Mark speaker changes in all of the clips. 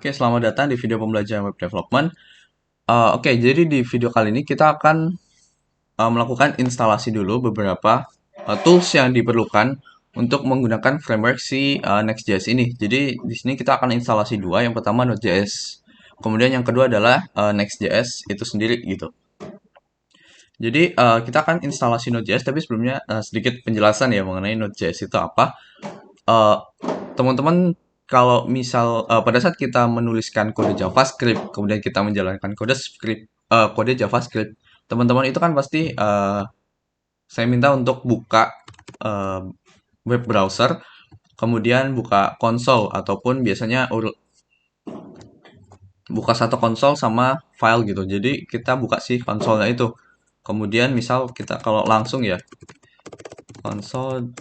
Speaker 1: Oke, selamat datang di video pembelajaran web development. Oke, jadi di video kali ini kita akan melakukan instalasi dulu beberapa tools yang diperlukan untuk menggunakan framework si Next.js ini. Jadi di sini kita akan instalasi dua. Yang pertama Node.js, kemudian yang kedua adalah Next.js itu sendiri gitu. Jadi kita akan instalasi Node.js, tapi sebelumnya sedikit penjelasan ya mengenai Node.js itu apa. Eh, Teman-teman kalau misal pada saat kita menuliskan kode JavaScript, kemudian kita menjalankan kode JavaScript, teman-teman itu kan pasti saya minta untuk buka eh, web browser, kemudian buka konsol ataupun biasanya buka satu konsol sama file gitu. Jadi kita buka si konsolnya itu. Kemudian misal kita kalau langsung ya console.log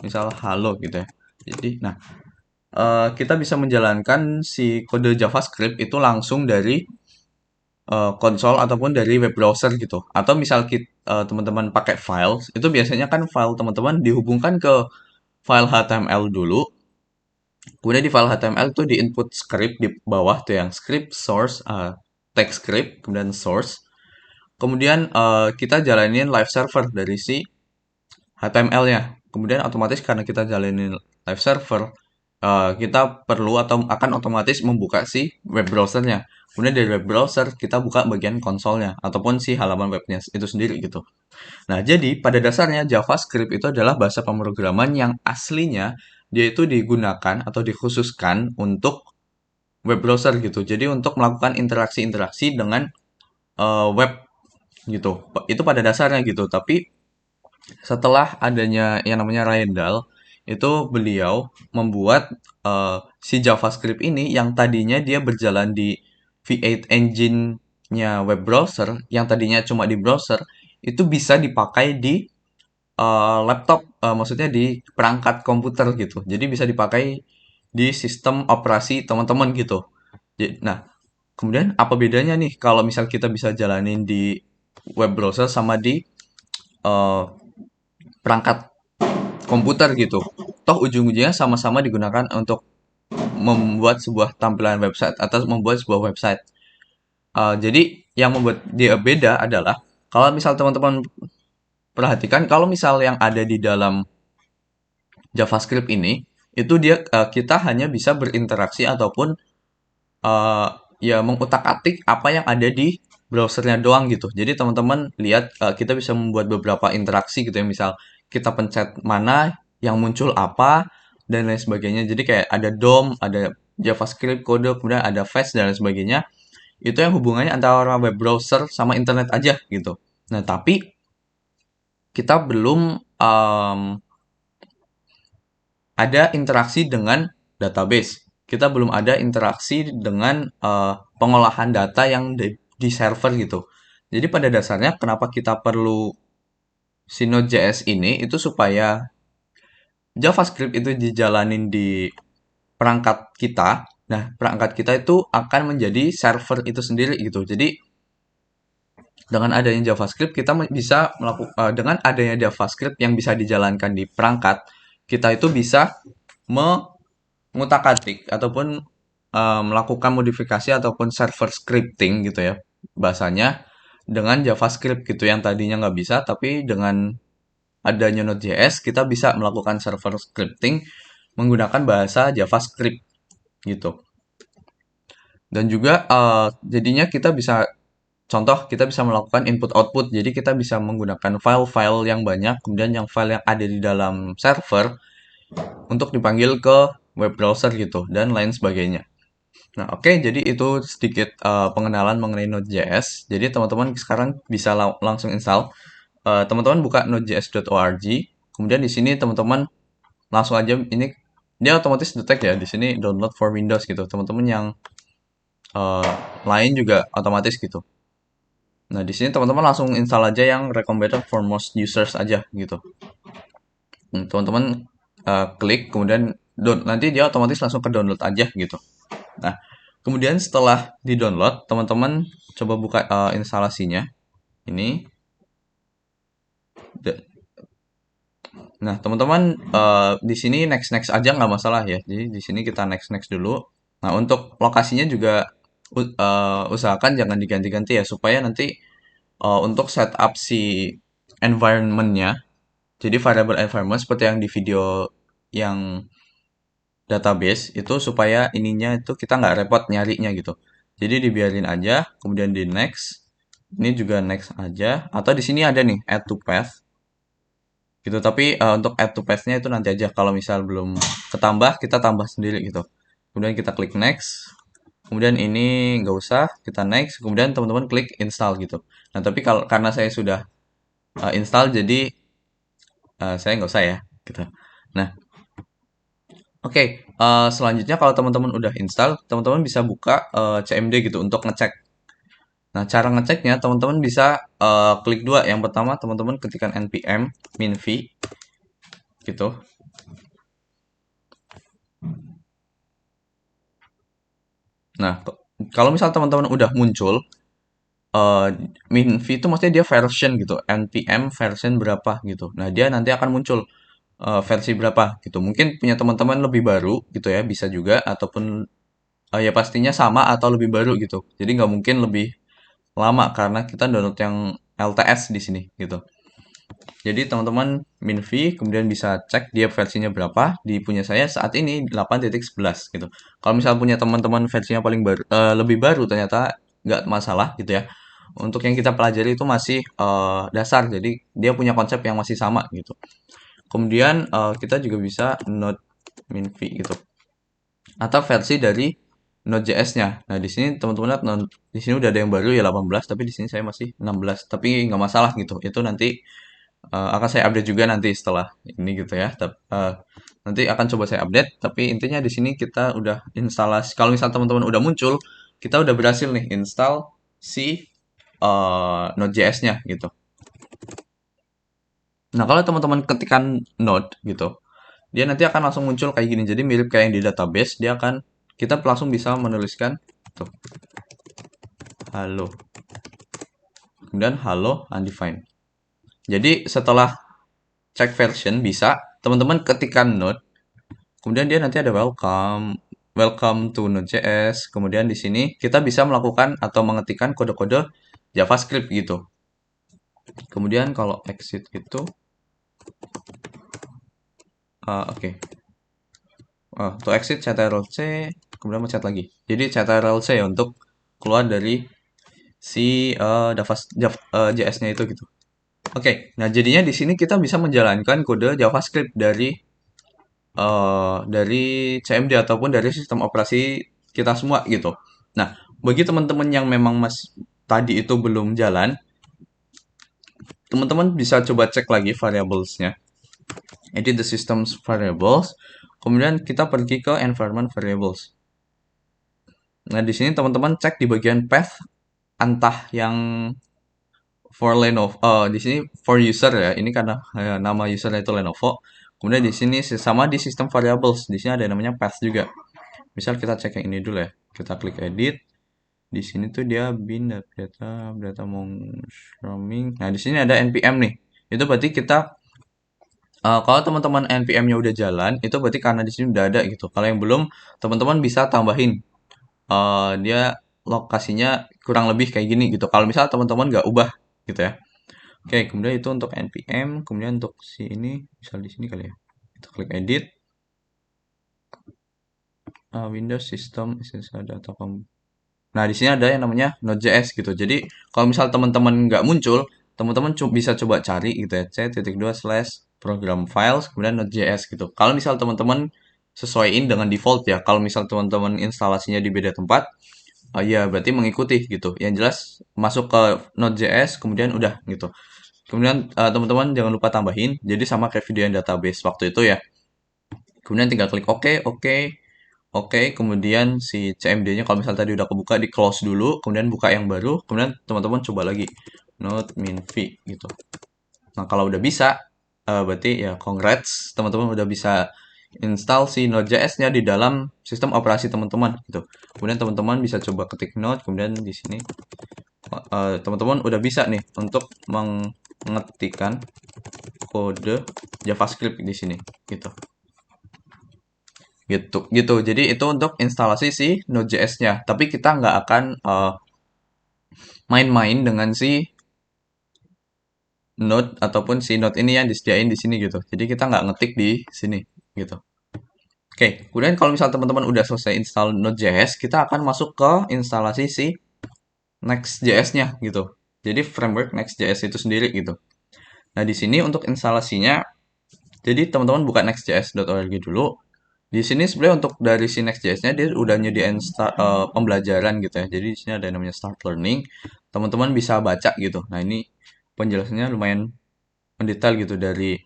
Speaker 1: misal halo gitu ya. Jadi nah kita bisa menjalankan si kode JavaScript itu langsung dari konsol ataupun dari web browser gitu. Atau misal teman-teman pakai file, itu biasanya kan file teman-teman dihubungkan ke file HTML dulu. Kemudian di file HTML itu di input script di bawah tuh yang script source, text script, kemudian source. Kemudian kita jalanin live server dari si HTML-nya. Kemudian otomatis karena kita jalanin live server, kita perlu atau akan otomatis membuka si web browsernya. Kemudian dari web browser kita buka bagian konsolnya ataupun si halaman webnya itu sendiri gitu. Nah, jadi pada dasarnya JavaScript itu adalah bahasa pemrograman yang aslinya dia itu digunakan atau dikhususkan untuk web browser gitu. Jadi untuk melakukan interaksi-interaksi dengan web gitu. Itu pada dasarnya gitu. Tapi setelah adanya yang namanya Ryan Dahl, itu beliau membuat si JavaScript ini yang tadinya dia berjalan di V8 engine-nya web browser, yang tadinya cuma di browser, itu bisa dipakai di laptop, maksudnya di perangkat komputer gitu. Jadi bisa dipakai di sistem operasi teman-teman gitu. Nah, kemudian apa bedanya nih kalau misal kita bisa jalanin di web browser sama di eh, perangkat komputer gitu. Toh ujung-ujungnya sama-sama digunakan untuk membuat sebuah tampilan website atau membuat sebuah website. Jadi yang membuat dia beda adalah kalau misal teman-teman perhatikan kalau misal yang ada di dalam JavaScript ini itu kita hanya bisa berinteraksi ataupun eh, ya mengutak-atik apa yang ada di browsernya doang gitu. Jadi teman-teman lihat kita bisa membuat beberapa interaksi gitu ya. Misal kita pencet mana yang muncul apa dan lain sebagainya. Jadi kayak ada DOM, ada JavaScript kode, kemudian ada Flash dan lain sebagainya. Itu yang hubungannya antara web browser sama internet aja gitu. Nah, tapi kita belum ada interaksi dengan database. Kita belum ada interaksi dengan pengolahan data yang di server gitu. Jadi pada dasarnya kenapa kita perlu si Node.js ini itu supaya JavaScript itu dijalanin di perangkat kita. Nah, perangkat kita itu akan menjadi server itu sendiri gitu. Jadi dengan adanya JavaScript kita bisa melakukan dengan adanya JavaScript yang bisa dijalankan di perangkat, kita itu bisa mengutak-atik ataupun melakukan modifikasi ataupun server scripting gitu ya bahasanya dengan JavaScript gitu yang tadinya nggak bisa, tapi dengan adanya Node.js kita bisa melakukan server scripting menggunakan bahasa JavaScript gitu. Dan juga jadinya kita bisa contoh kita bisa melakukan input output. Jadi kita bisa menggunakan file-file yang banyak kemudian yang file yang ada di dalam server untuk dipanggil ke web browser gitu dan lain sebagainya. Nah, oke, jadi itu sedikit pengenalan mengenai Node.js. Jadi teman-teman sekarang bisa langsung install. Teman-teman buka nodejs.org. Kemudian di sini teman-teman langsung aja ini dia otomatis detect ya di sini download for Windows gitu. Teman-teman yang eh, lain juga otomatis gitu. Nah, di sini teman-teman langsung install aja yang recommended for most users aja gitu. Teman-teman klik kemudian nanti dia otomatis langsung ke download aja gitu. Nah, kemudian setelah di-download, teman-teman coba buka instalasinya. Ini. Nah, teman-teman di sini next next aja nggak masalah ya. Jadi di sini kita next next dulu. Nah, untuk lokasinya juga usahakan jangan diganti-ganti ya supaya nanti untuk setup si environment-nya. Jadi variable environment seperti yang di video yang database itu supaya ininya itu kita nggak repot nyarinya gitu. Jadi dibiarin aja, kemudian di next. Ini juga next aja. Atau di sini ada nih add to path gitu. Tapi untuk add to path-nya itu nanti aja. Kalau misal belum ketambah, kita tambah sendiri gitu. Kemudian kita klik next. Kemudian ini nggak usah, kita next. Kemudian teman-teman klik install gitu. Nah, tapi kalau karena saya sudah install, jadi saya nggak usah ya gitu. Nah, oke, selanjutnya kalau teman-teman udah install, teman-teman bisa buka CMD gitu untuk ngecek. Nah, cara ngeceknya teman-teman bisa klik dua. Yang pertama teman-teman ketikkan npm minv gitu. Nah, kalau misal teman-teman udah muncul eh minv itu maksudnya dia version gitu, npm version berapa gitu. Nah, dia nanti akan muncul versi berapa gitu. Mungkin punya teman-teman lebih baru gitu ya, bisa juga ataupun ya pastinya sama atau lebih baru gitu. Jadi nggak mungkin lebih lama karena kita download yang LTS di sini gitu. Jadi teman-teman minv kemudian bisa cek dia versinya berapa. Di punya saya saat ini 8.11 gitu. Kalau misal punya teman-teman versinya paling baru lebih baru ternyata nggak masalah gitu ya. Untuk yang kita pelajari itu masih dasar. Jadi dia punya konsep yang masih sama gitu. Kemudian kita juga bisa node minv gitu. Atau versi dari Node.js-nya. Nah, di sini teman-teman lihat di sini udah ada yang baru ya 18, tapi di sini saya masih 16. Tapi nggak masalah gitu. Itu nanti akan saya update juga nanti setelah ini gitu ya. Nanti akan coba saya update, tapi intinya di sini kita udah instalasi. Kalau misal teman-teman udah muncul, kita udah berhasil nih install si Node.js-nya gitu. Nah, kalau teman-teman ketikan Node gitu, dia nanti akan langsung muncul kayak gini. Jadi mirip kayak yang di database, dia akan kita langsung bisa menuliskan tuh, halo. Kemudian halo undefined. Jadi setelah cek version bisa teman-teman ketikkan Node. Kemudian dia nanti ada welcome, welcome to Node.js. Kemudian di sini kita bisa melakukan atau mengetikkan kode-kode JavaScript gitu. Kemudian kalau exit itu, oke. To exit ctrl-c, kemudian mencet lagi. Jadi ctrl-c untuk keluar dari si JS-nya itu gitu. Oke, nah jadinya di sini kita bisa menjalankan kode JavaScript dari CMD ataupun dari sistem operasi kita semua gitu. Nah, bagi teman-teman yang memang tadi itu belum jalan, teman-teman bisa coba cek lagi variablesnya. Edit the system's variables. Kemudian kita pergi ke environment variables. Nah, di sini teman-teman cek di bagian path entah yang for Lenovo. Di sini for user ya. Ini karena nama usernya itu Lenovo. Kemudian di sini sama di sistem variables. Di sini ada yang namanya path juga. Misal kita cek yang ini dulu ya. Kita klik edit. Di sini tuh dia bin data mau roaming. Nah, di sini ada npm nih. Itu berarti kita kalau teman-teman npm-nya udah jalan, itu berarti karena di sini udah ada gitu. Kalau yang belum, teman-teman bisa tambahin. Dia lokasinya kurang lebih kayak gini gitu. Kalau misal teman-teman nggak ubah gitu ya. Oke, kemudian itu untuk npm, kemudian untuk si ini, misal di sini kali ya. Kita klik edit. Windows System Essential Data. Nah, di sini ada yang namanya Node.js gitu. Jadi, kalau misal teman-teman nggak muncul, teman-teman bisa coba cari gitu ya, c.2/program files, kemudian Node.js gitu. Kalau misal teman-teman sesuaiin dengan default ya, kalau misal teman-teman instalasinya di beda tempat, ya berarti mengikuti gitu. Yang jelas masuk ke Node.js, kemudian udah gitu. Kemudian teman-teman jangan lupa tambahin, jadi sama kayak video yang database waktu itu ya. Kemudian tinggal klik OK, OK, Oke, kemudian si CMD-nya kalau misal tadi udah kebuka di close dulu, kemudian buka yang baru, kemudian teman-teman coba lagi node minv gitu. Nah, kalau udah bisa, berarti ya congrats, teman-teman udah bisa install si Node.js-nya di dalam sistem operasi teman-teman gitu. Kemudian teman-teman bisa coba ketik node, kemudian di sini teman-teman udah bisa nih untuk mengetikkan kode JavaScript di sini gitu. Gitu. Jadi itu untuk instalasi si Node.js-nya. Tapi kita nggak akan main-main dengan si Node ataupun si Node ini yang disediain di sini gitu. Jadi kita nggak ngetik di sini gitu. Oke, kemudian kalau misal teman-teman udah selesai install Node.js, kita akan masuk ke instalasi si Next.js-nya gitu. Jadi framework Next.js itu sendiri gitu. Nah, di sini untuk instalasinya, jadi teman-teman buka nextjs.org dulu. Di sini sebenarnya untuk dari si Next.js-nya dia udah nyediain pembelajaran gitu ya. Jadi di sini ada yang namanya Start Learning. Teman-teman bisa baca gitu. Nah, ini penjelasannya lumayan mendetail gitu dari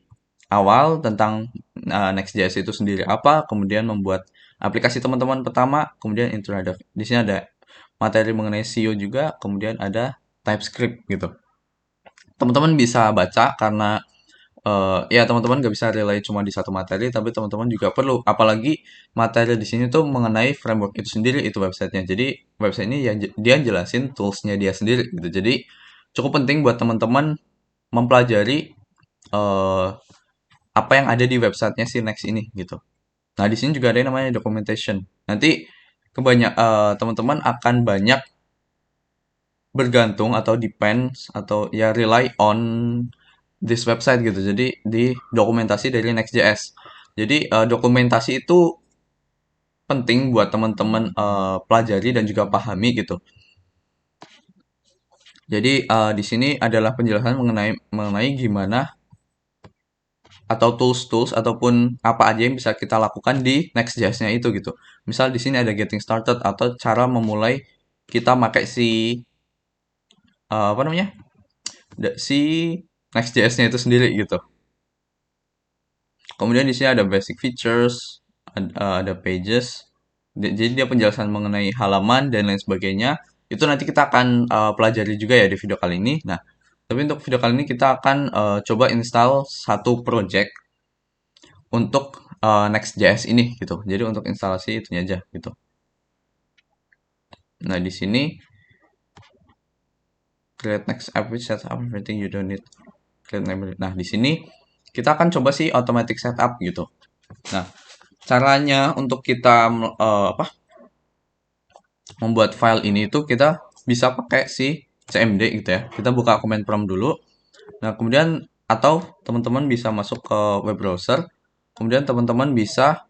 Speaker 1: awal tentang Next.js itu sendiri apa, kemudian membuat aplikasi teman-teman pertama, kemudian intro ada di sini ada materi mengenai SEO juga, kemudian ada TypeScript gitu. Teman-teman bisa baca karena ya teman-teman nggak bisa rely cuma di satu materi, tapi teman-teman juga perlu, apalagi materi di sini tuh mengenai framework itu sendiri itu websitenya. Jadi website ini ya dia jelasin toolsnya dia sendiri gitu. Jadi cukup penting buat teman-teman mempelajari eh, apa yang ada di websitenya si Next ini gitu. Nah di sini juga ada yang namanya documentation. Nanti teman-teman akan banyak bergantung atau depends atau ya rely on this website gitu. Jadi di dokumentasi dari Next.js. Jadi dokumentasi itu penting buat teman-teman pelajari dan juga pahami gitu. Jadi di sini adalah penjelasan mengenai gimana atau tools-tools ataupun apa aja yang bisa kita lakukan di Next.js-nya itu gitu. Misal di sini ada getting started atau cara memulai kita pakai si apa namanya? Si Next.js-nya itu sendiri gitu. Kemudian di sini ada basic features, ada pages. Jadi dia penjelasan mengenai halaman dan lain sebagainya. Itu nanti kita akan pelajari juga ya di video kali ini. Nah, tapi untuk video kali ini kita akan coba install satu project untuk Next.js ini gitu. Jadi untuk instalasi itunya aja gitu. Nah, di sini create next app which sets up everything you don't need. Nah, di sini kita akan coba sih automatic setup gitu. Nah, caranya untuk kita apa membuat file ini tuh kita bisa pakai si cmd gitu ya. Kita buka command prompt dulu. Nah, kemudian atau teman-teman bisa masuk ke web browser. Kemudian teman-teman bisa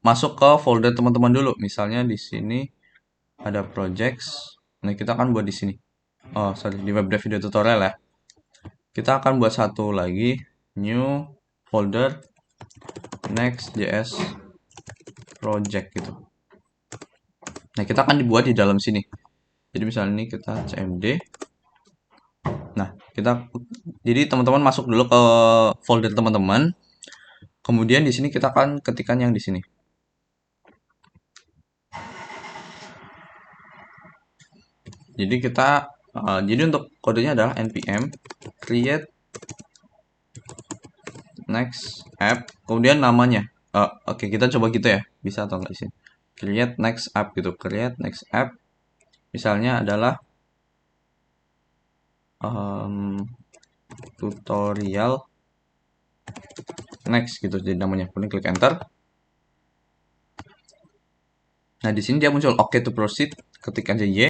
Speaker 1: masuk ke folder teman-teman dulu. Misalnya di sini ada projects. Nah, kita akan buat di sini. Oh, sorry, di web dev video tutorial ya. Kita akan buat satu lagi new folder Next.js project gitu. Nah, kita akan dibuat di dalam sini. Jadi misalnya ini kita cmd. Nah, jadi teman-teman masuk dulu ke folder teman-teman. Kemudian di sini kita akan ketikkan yang di sini. Jadi jadi untuk kodenya adalah npm create next app. Kemudian namanya. Oke, kita coba gitu ya. Bisa atau enggak sih? Create next app gitu. Create next app. Misalnya adalah tutorial next gitu jadi namanya. Kemudian klik enter. Nah, di sini dia muncul oke to proceed, ketik aja y.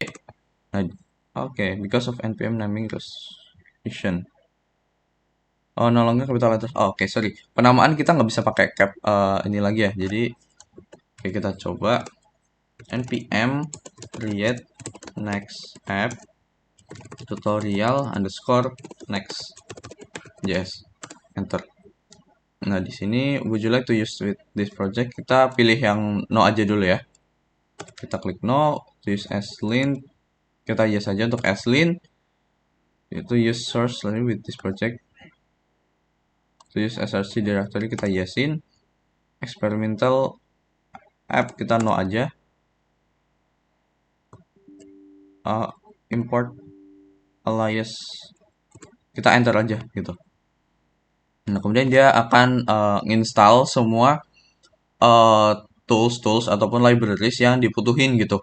Speaker 1: Nah, oke, because of npm naming restriction. Oh, no longer capital letters. Oh, oke, sorry. Penamaan kita nggak bisa pakai cap ini lagi ya. Jadi, oke, kita coba npm create next app tutorial underscore next js. Enter. Nah, di sini would you like to use with this project? Kita pilih yang no aja dulu ya. Kita klik no, to use as link. Kita yes aja untuk as link. Itu use source with this project. To use src directory kita yesin. Experimental app kita no aja. Import alias kita enter aja gitu. Nah, kemudian dia akan install semua tools ataupun libraries yang dibutuhin gitu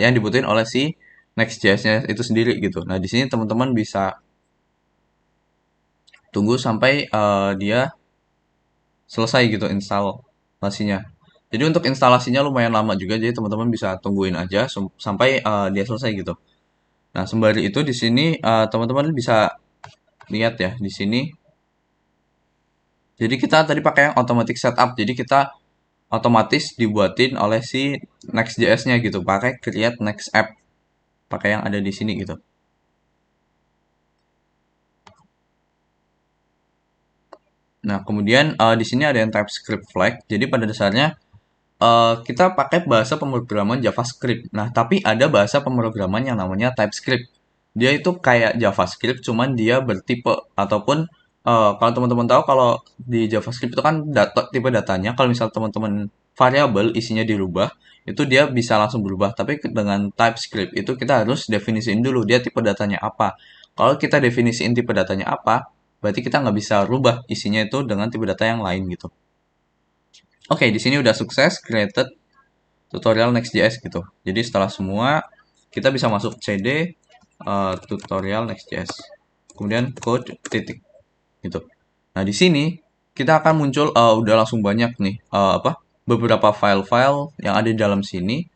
Speaker 1: yang dibutuhin oleh si Next.js-nya itu sendiri gitu. Nah, di sini teman-teman bisa tunggu sampai dia selesai gitu instalasinya. Jadi untuk instalasinya lumayan lama juga, jadi teman-teman bisa tungguin aja sampai dia selesai gitu. Nah, sembari itu di sini teman-teman bisa lihat ya di sini. Jadi kita tadi pakai yang automatic setup. Jadi kita otomatis dibuatin oleh si Next.js-nya gitu, pakai create next app, pakai yang ada di sini gitu. Nah, kemudian di sini ada yang TypeScript flag. Jadi pada dasarnya kita pakai bahasa pemrograman JavaScript. Nah, tapi ada bahasa pemrograman yang namanya TypeScript. Dia itu kayak JavaScript, cuman dia bertipe ataupun kalau teman-teman tahu kalau di JavaScript itu kan tipe datanya kalau misal teman-teman variabel isinya dirubah, itu dia bisa langsung berubah. Tapi dengan TypeScript itu kita harus definisiin dulu dia tipe datanya apa. Kalau kita definisiin tipe datanya apa, berarti kita nggak bisa rubah isinya itu dengan tipe data yang lain gitu. Oke, di sini udah sukses created tutorial Next.js gitu. Jadi setelah semua kita bisa masuk cd tutorial Next.js. Kemudian code titik gitu. Nah, di sini kita akan muncul udah langsung banyak nih apa? Beberapa file-file yang ada di dalam sini.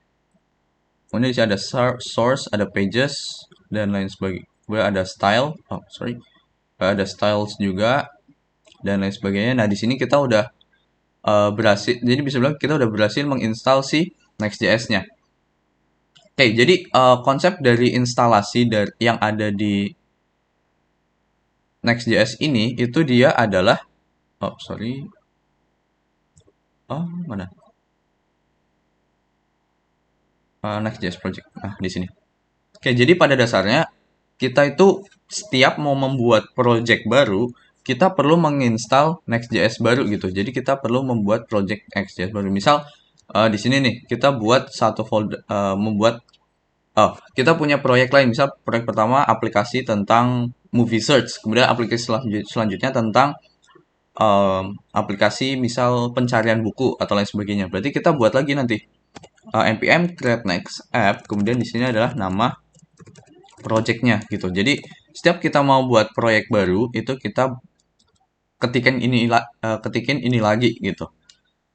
Speaker 1: Kemudian di sini ada source, ada pages dan lain sebagainya. Kemudian ada style, ada styles juga dan lain sebagainya. Nah, di sini kita udah berhasil, jadi bisa bilang kita udah berhasil menginstal si Next.js-nya. Oke, jadi konsep dari instalasi yang ada di Next.js ini itu dia adalah oh sorry, mana Next.js project, di sini. Oke, jadi pada dasarnya kita itu setiap mau membuat project baru kita perlu menginstal Next.js baru gitu. Jadi kita perlu membuat project Next.js baru. Misal di sini nih kita buat satu folder, kita punya proyek lain. Misal proyek pertama aplikasi tentang movie search, kemudian aplikasi selanjutnya tentang aplikasi misal pencarian buku atau lain sebagainya. Berarti kita buat lagi nanti npm create next app, kemudian di sini adalah nama projectnya gitu. Jadi setiap kita mau buat proyek baru itu kita ketikin ini lagi gitu.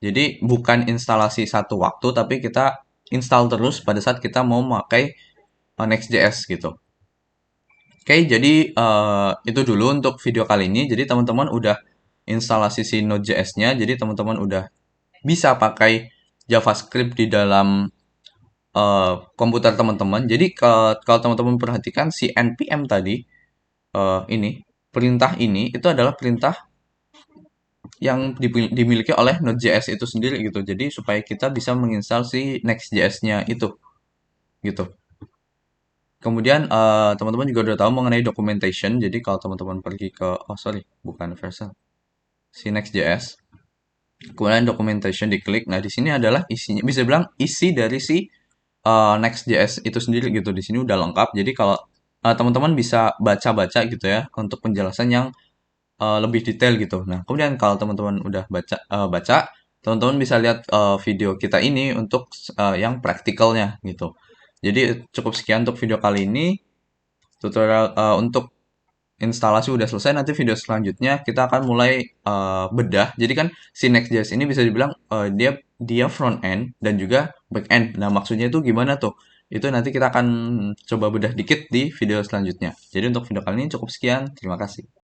Speaker 1: Jadi bukan instalasi satu waktu, tapi kita install terus pada saat kita mau memakai Next.js gitu. Oke, jadi itu dulu untuk video kali ini. Jadi teman-teman udah instalasi si Node.js-nya. Jadi teman-teman udah bisa pakai JavaScript di dalam komputer teman-teman. Jadi kalau teman-teman perhatikan si npm tadi ini perintah ini itu adalah perintah yang dimiliki oleh Node.js itu sendiri gitu. Jadi supaya kita bisa menginstal si Next.js-nya itu gitu. Kemudian teman-teman juga udah tahu mengenai documentation. Jadi kalau teman-teman pergi ke bukan version si Next.js. Kemudian documentation diklik. Nah, di sini adalah isinya bisa bilang isi dari si Next.js itu sendiri gitu. Di sini udah lengkap. Jadi kalau teman-teman bisa baca-baca gitu ya untuk penjelasan yang lebih detail gitu. Nah, kemudian kalau teman-teman udah baca, teman-teman bisa lihat video kita ini untuk yang praktikalnya gitu. Jadi cukup sekian untuk video kali ini. Tutorial untuk instalasi udah selesai. Nanti video selanjutnya kita akan mulai bedah. Jadi kan si Next.js ini bisa dibilang dia dia front end dan juga back end. Nah, maksudnya itu gimana tuh? Itu nanti kita akan coba bedah dikit di video selanjutnya. Jadi untuk video kali ini cukup sekian. Terima kasih.